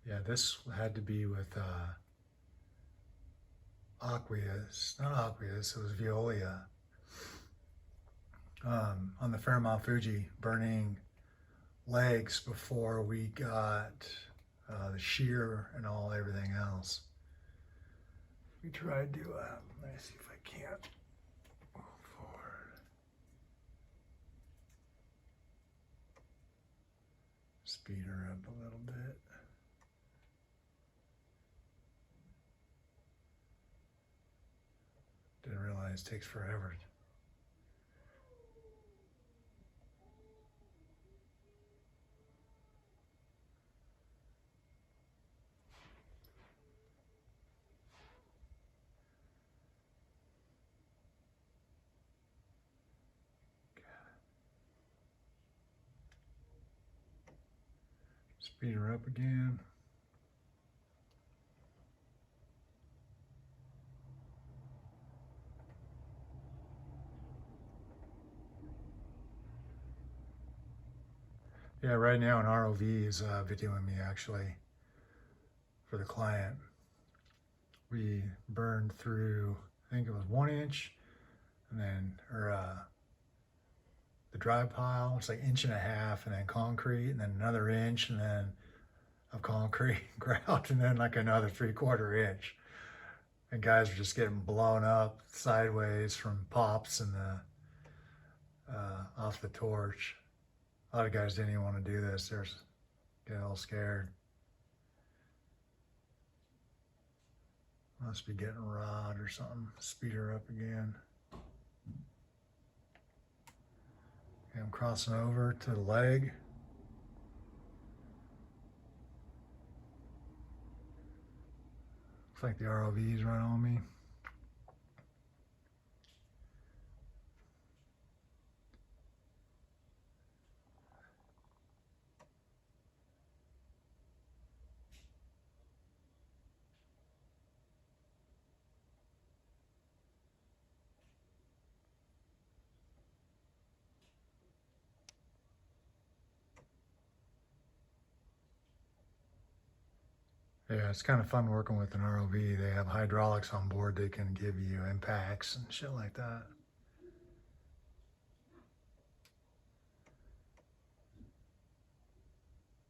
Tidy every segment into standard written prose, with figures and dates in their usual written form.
Yeah, this had to be with Aqueous, not Aqueous, it was Veolia. On the Fairmount Fuji, burning legs before we got the shear and everything else. We tried to, let me see if I can't move forward. Speed her up a little bit. Didn't realize it takes forever. Speed her up again. Yeah, right now an ROV is videoing me actually for the client. We burned through, I think it was 1 inch, and then, the dry pile, it's like 1.5 inches, and then concrete, and then another inch, and then of concrete grout, and then like another 3/4 inch. And guys are just getting blown up sideways from pops and off the torch. A lot of guys didn't even want to do this. They're getting all scared. Must be getting rod or something. Speed her up again. Okay, I'm crossing over to the leg. Looks like the ROV's right on me. Yeah, it's kind of fun working with an ROV. They have hydraulics on board. They can give you impacts and shit like that.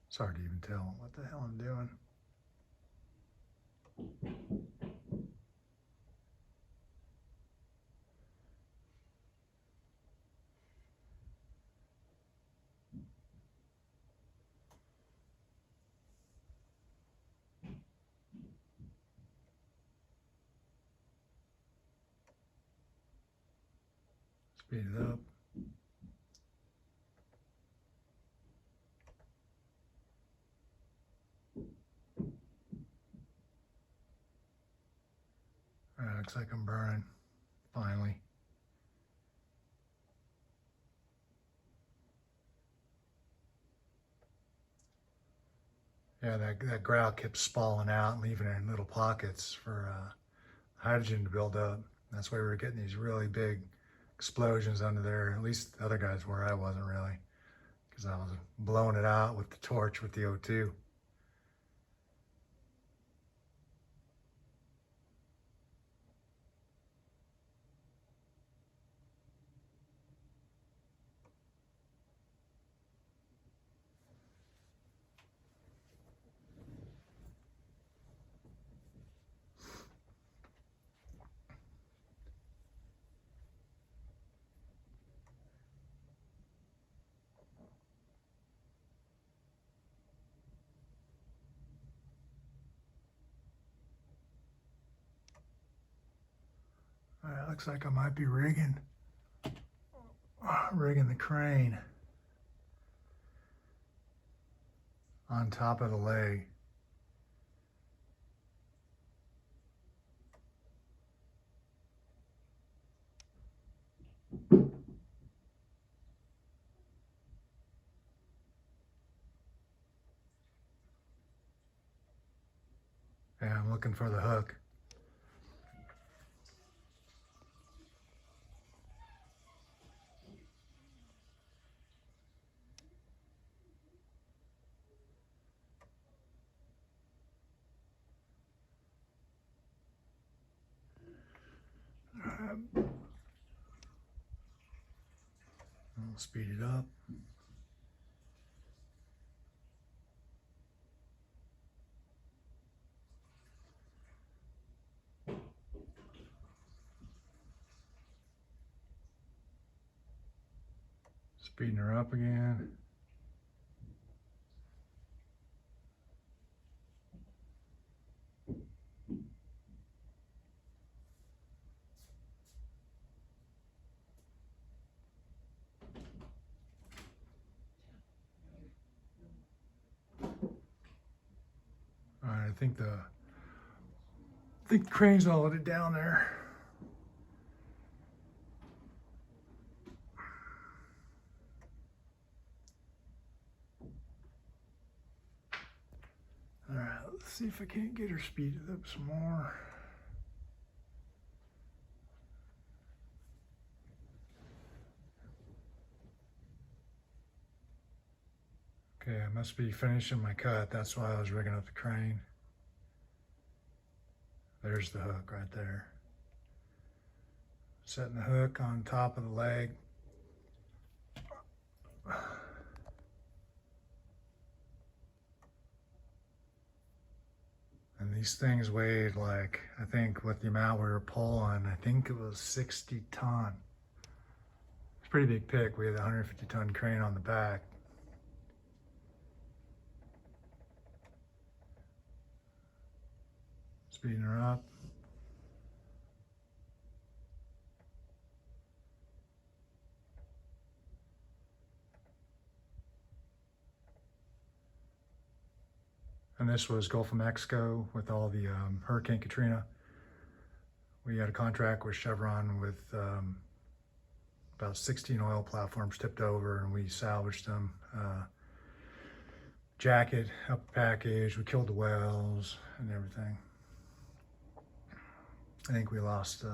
It's hard to even tell what the hell I'm doing. Speed it up. All right, looks like I'm burning, finally. Yeah, that grout kept spalling out and leaving it in little pockets for hydrogen to build up. That's why we were getting these really big explosions under there. At least the other guys were. I wasn't really, because I was blowing it out with the torch with the O2. All right, looks like I might be rigging the crane on top of the leg. Yeah, I'm looking for the hook. I'll speed it up. Speeding her up again. All right, I think the crane's gonna let it down there. All right, let's see if I can't get her speeded up some more. Okay, I must be finishing my cut. That's why I was rigging up the crane. There's the hook right there. Setting the hook on top of the leg. And these things weighed like, I think with the amount we were pulling, I think it was 60 ton. It's a pretty big pick. We had a 150 ton crane on the back. Speeding her up. And this was Gulf of Mexico with all the Hurricane Katrina. We had a contract with Chevron with about 16 oil platforms tipped over, and we salvaged them. Jacket, up package, we killed the whales and everything. I think we lost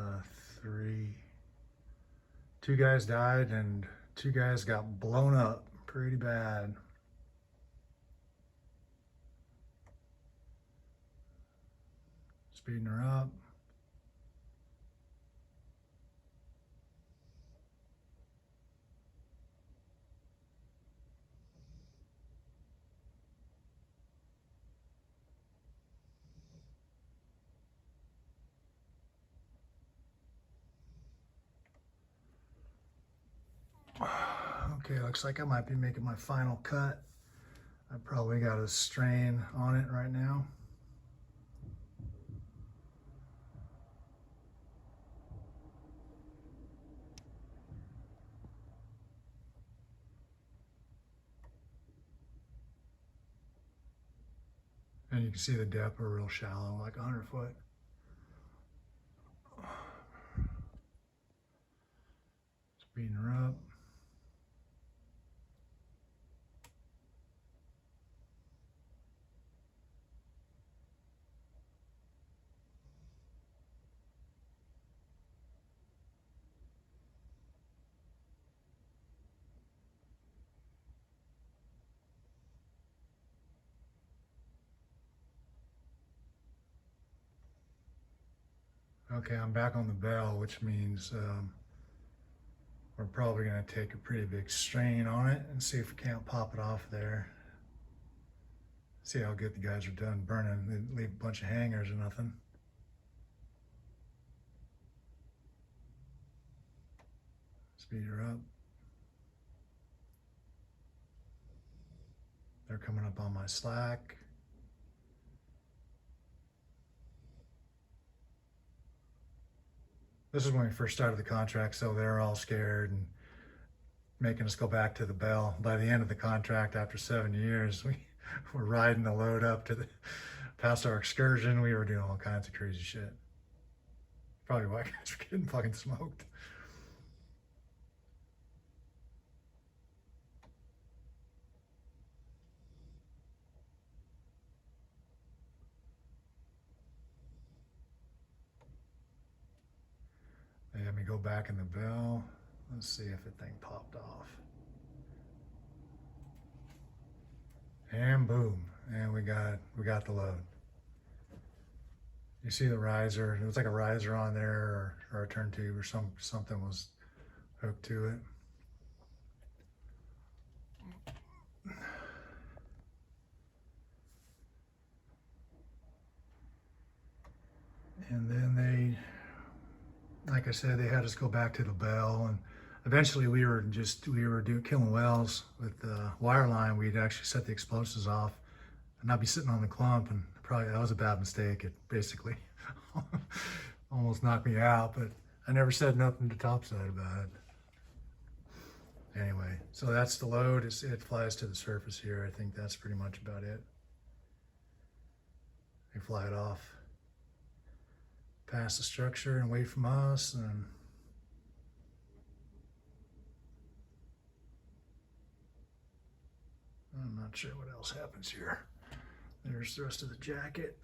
2 guys died and 2 guys got blown up pretty bad. Speeding her up. Okay, looks like I might be making my final cut. I probably got a strain on it right now. And you can see the depth are real shallow, like 100 foot. Speeding her up. Okay, I'm back on the bell, which means we're probably going to take a pretty big strain on it and see if we can't pop it off there. See how good the guys are done burning. They leave a bunch of hangers or nothing. Speed her up. They're coming up on my slack. This is when we first started the contract, so they're all scared and making us go back to the bell. By the end of the contract, after 7 years, we were riding the load up to past our excursion. We were doing all kinds of crazy shit. Probably why guys were getting fucking smoked. They had me go back in the bell. Let's see if the thing popped off. And boom, and we got the load. You see the riser. It was like a riser on there, or a turn tube, or something was hooked to it. And then like I said, they had us go back to the bell, and eventually we were killing wells with the wire line. We'd actually set the explosives off, and I'd be sitting on the clump, and probably that was a bad mistake. It basically almost knocked me out, but I never said nothing to topside about it. Anyway, so that's the load. It flies to the surface here. I think that's pretty much about it. They fly it off past the structure and away from us, and I'm not sure what else happens here. There's the rest of the jacket.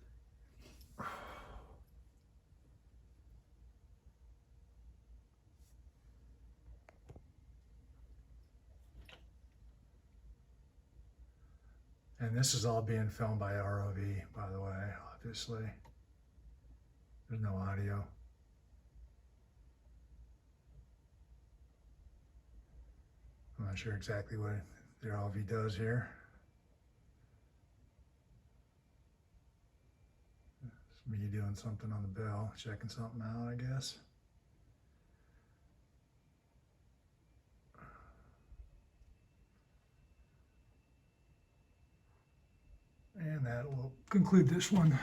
And this is all being filmed by ROV, by the way, obviously. There's no audio. I'm not sure exactly what the ROV does here. It's me doing something on the bell, checking something out, I guess. And that will conclude this one.